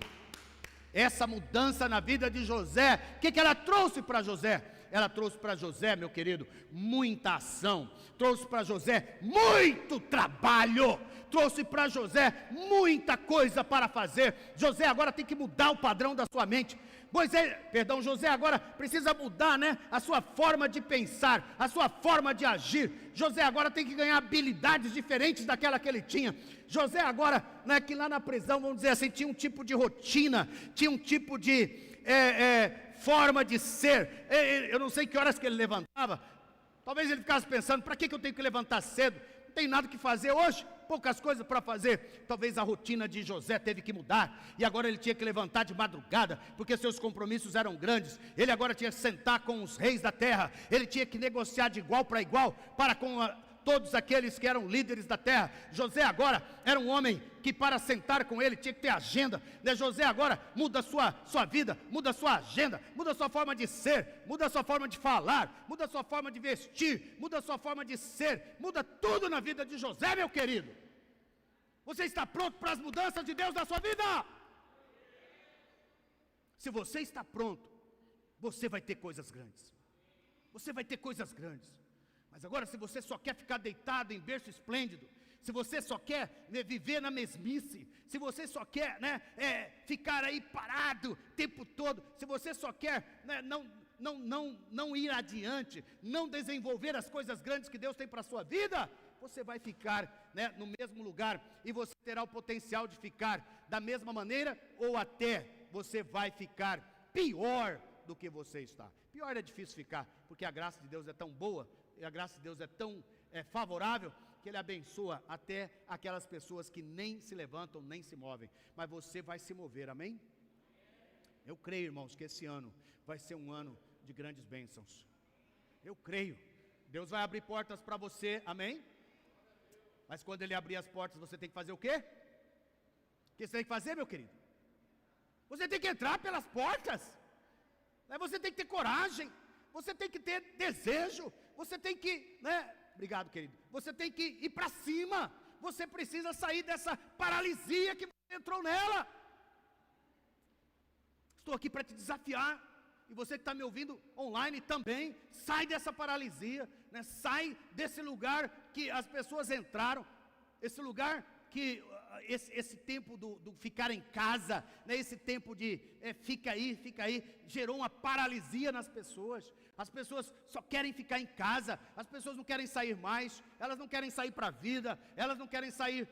essa mudança na vida de José, o que ela trouxe para José? Ela trouxe para José, meu querido, muita ação, trouxe para José muito trabalho, trouxe para José muita coisa para fazer. José agora tem que mudar o padrão da sua mente. José agora precisa mudar, a sua forma de pensar, a sua forma de agir. José agora tem que ganhar habilidades diferentes daquela que ele tinha. José agora, que lá na prisão, vamos dizer assim, tinha um tipo de rotina, tinha um tipo de forma de ser. Eu não sei que horas que ele levantava. Talvez ele ficasse pensando, para que eu tenho que levantar cedo? Não tem nada que fazer hoje, poucas coisas para fazer. Talvez a rotina de José teve que mudar, e agora ele tinha que levantar de madrugada, porque seus compromissos eram grandes. Ele agora tinha que sentar com os reis da terra, ele tinha que negociar de igual para igual, para com todos aqueles que eram líderes da terra. José agora era um homem que para sentar com ele tinha que ter agenda. José agora muda a sua vida, muda a sua agenda, muda a sua forma de ser, muda a sua forma de falar, muda a sua forma de vestir, muda a sua forma de ser, muda tudo na vida de José, meu querido. Você está pronto para as mudanças de Deus na sua vida? Se você está pronto, você vai ter coisas grandes. Você vai ter coisas grandes. Mas agora, se você só quer ficar deitado em berço esplêndido, se você só quer viver na mesmice, se você só quer ficar aí parado o tempo todo, se você só quer não ir adiante, não desenvolver as coisas grandes que Deus tem para a sua vida, você vai ficar, né, no mesmo lugar, e você terá o potencial de ficar da mesma maneira, ou até você vai ficar pior do que você está. Pior é difícil ficar, porque a graça de Deus é tão boa, e a graça de Deus é tão favorável, que Ele abençoa até aquelas pessoas que nem se levantam, nem se movem, mas você vai se mover, amém? Eu creio, irmãos, que esse ano vai ser um ano de grandes bênçãos. Eu creio, Deus vai abrir portas para você, amém? Mas quando Ele abrir as portas, você tem que fazer o quê? O que você tem que fazer, meu querido? Você tem que entrar pelas portas, você tem que ter coragem, você tem que ter desejo, você tem que, né? Obrigado, querido. Você tem que ir para cima, você precisa sair dessa paralisia que você entrou nela. Estou aqui para te desafiar. E você que está me ouvindo online também, sai dessa paralisia, né? Sai desse lugar que as pessoas entraram, esse lugar que, esse tempo do ficar em casa, né? Esse tempo de fica aí, gerou uma paralisia nas pessoas. As pessoas só querem ficar em casa, as pessoas não querem sair mais, elas não querem sair para a vida, elas não querem sair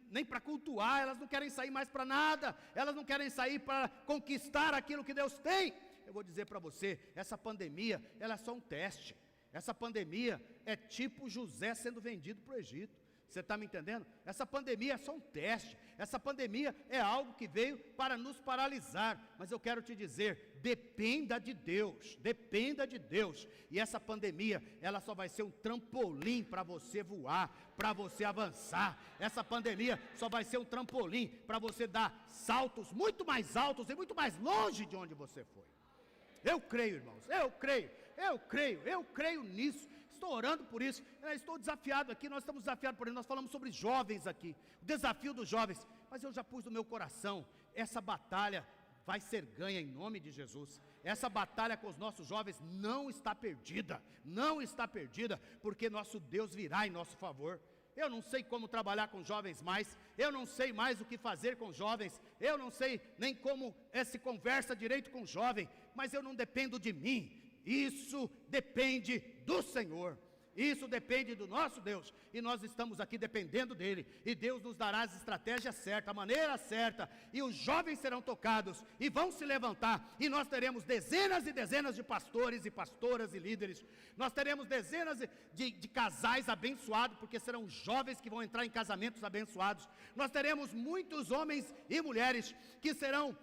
nem para cultuar, elas não querem sair mais para nada, elas não querem sair para conquistar aquilo que Deus tem. Eu vou dizer para você, essa pandemia, ela é só um teste. Essa pandemia é tipo José sendo vendido para o Egito. Você está me entendendo? Essa pandemia é só um teste. Essa pandemia é algo que veio para nos paralisar. Mas eu quero te dizer, dependa de Deus. Dependa de Deus. E essa pandemia, ela só vai ser um trampolim para você voar, para você avançar. Essa pandemia só vai ser um trampolim para você dar saltos muito mais altos e muito mais longe de onde você foi. Eu creio, irmãos, eu creio nisso, estou orando por isso, estou desafiado aqui, nós estamos desafiados por isso, nós falamos sobre jovens aqui, o desafio dos jovens, mas eu já pus no meu coração, essa batalha vai ser ganha em nome de Jesus, essa batalha com os nossos jovens não está perdida, porque nosso Deus virá em nosso favor. Eu não sei como trabalhar com jovens mais, eu não sei mais o que fazer com jovens, eu não sei nem como se conversa direito com jovem, mas eu não dependo de mim, isso depende do Senhor, isso depende do nosso Deus, e nós estamos aqui dependendo dEle, e Deus nos dará as estratégias certas, a maneira certa, e os jovens serão tocados, e vão se levantar, e nós teremos dezenas e dezenas de pastores e pastoras e líderes, nós teremos dezenas de casais abençoados, porque serão jovens que vão entrar em casamentos abençoados, nós teremos muitos homens e mulheres, que serão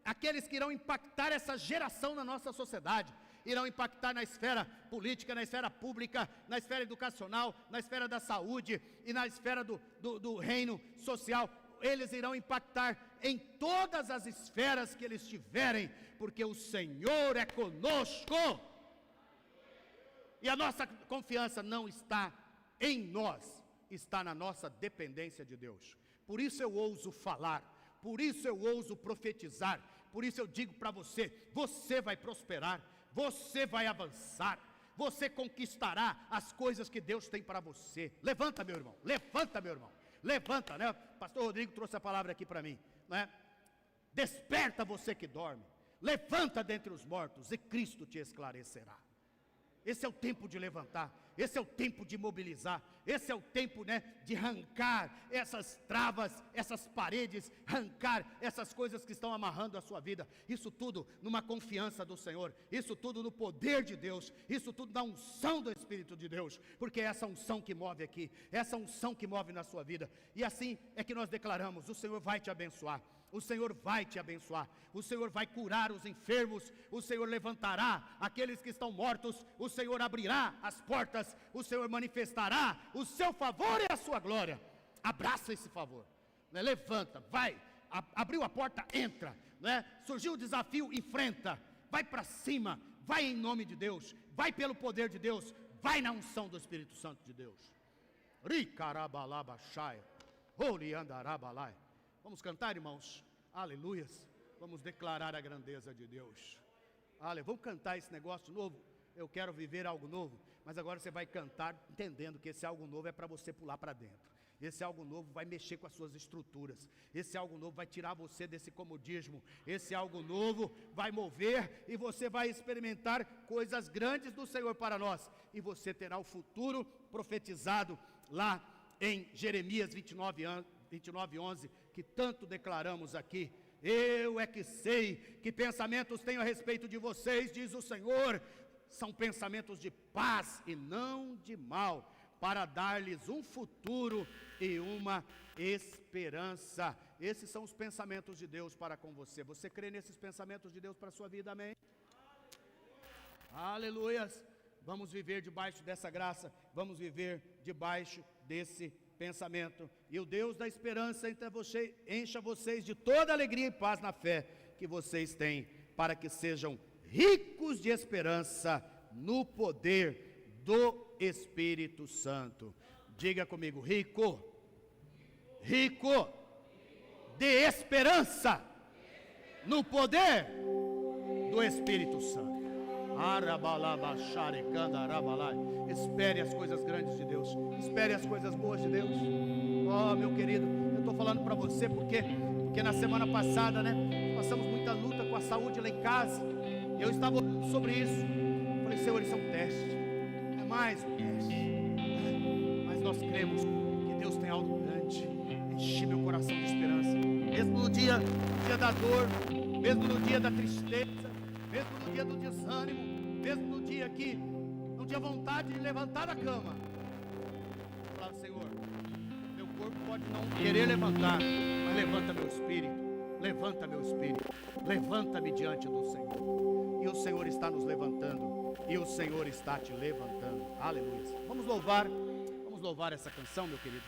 aqueles que irão impactar essa geração na nossa sociedade, irão impactar na esfera política, na esfera pública, na esfera educacional, na esfera da saúde e na esfera do reino social. Eles irão impactar em todas as esferas que eles tiverem, porque o Senhor é conosco, e a nossa confiança não está em nós, está na nossa dependência de Deus. Por isso eu ouso falar, por isso eu ouso profetizar, por isso eu digo para você, você vai prosperar, você vai avançar, você conquistará as coisas que Deus tem para você. Levanta, meu irmão, levanta, né? Pastor Rodrigo trouxe a palavra aqui para mim, né? Desperta você que dorme, levanta dentre os mortos e Cristo te esclarecerá. Esse é o tempo de levantar, esse é o tempo de mobilizar, esse é o tempo, né, de arrancar essas travas, essas paredes, arrancar essas coisas que estão amarrando a sua vida, isso tudo numa confiança do Senhor, isso tudo no poder de Deus, isso tudo na unção do Espírito de Deus, porque é essa unção que move aqui, essa unção que move na sua vida, e assim é que nós declaramos, o Senhor vai te abençoar, o Senhor vai te abençoar, o Senhor vai curar os enfermos, o Senhor levantará aqueles que estão mortos, o Senhor abrirá as portas, o Senhor manifestará o seu favor e a sua glória. Abraça esse favor, né? Levanta, vai, abriu a porta, entra, né? Surgiu o desafio, enfrenta, vai para cima, vai em nome de Deus, vai pelo poder de Deus, vai na unção do Espírito Santo de Deus. Vamos cantar, irmãos? Aleluias. Vamos declarar a grandeza de Deus. Vamos cantar esse negócio novo. Eu quero viver algo novo. Mas agora você vai cantar entendendo que esse algo novo é para você pular para dentro. Esse algo novo vai mexer com as suas estruturas. Esse algo novo vai tirar você desse comodismo. Esse algo novo vai mover e você vai experimentar coisas grandes do Senhor para nós. E você terá o futuro profetizado lá em Jeremias 29:11, que tanto declaramos aqui. Eu é que sei que pensamentos tenho a respeito de vocês, diz o Senhor, são pensamentos de paz e não de mal, para dar-lhes um futuro e uma esperança. Esses são os pensamentos de Deus para com você. Você crê nesses pensamentos de Deus para a sua vida, amém? Aleluias! Vamos viver debaixo dessa graça, vamos viver debaixo desse pensamento. E o Deus da esperança encha vocês de toda alegria e paz na fé que vocês têm, para que sejam ricos de esperança no poder do Espírito Santo. Diga comigo, rico de esperança no poder do Espírito Santo. Espere as coisas grandes de Deus, espere as coisas boas de Deus. Oh, meu querido, eu estou falando para você porque na semana passada, passamos muita luta com a saúde lá em casa. Eu estava orando sobre isso. Falei, Senhor, isso é um teste, é mais um teste, mas nós cremos que Deus tem algo grande. Enche meu coração de esperança, mesmo no dia da dor, mesmo no dia da tristeza, mesmo no dia do desânimo, mesmo no dia que não tinha vontade de levantar da cama. Eu falava, Senhor, meu corpo pode não querer levantar, mas levanta meu espírito, levanta-me diante do Senhor. E o Senhor está nos levantando, e o Senhor está te levantando. Aleluia. Vamos louvar essa canção, meu querido.